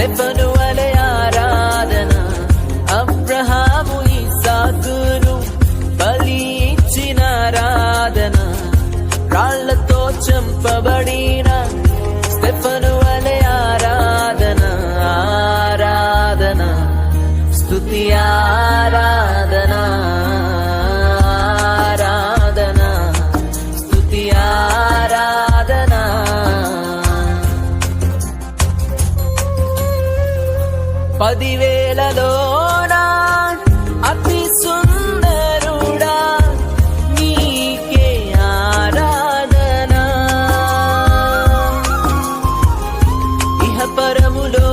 Stephen వలె ఆరాధన, అబ్రహాము ఇస్సాకును బలి ఇచ్చిన ఆరాధన, రాళ్లతో చంపబడిన స్టెఫను వలె ఆరాధన, ఆరాధన స్తుతి ఆరాధన, ఆరాధన స్తుతి ఆరాధన. పదివేలలోనా అతి సుందరుడా నీకే ఆరాధన, ఇహ పరములో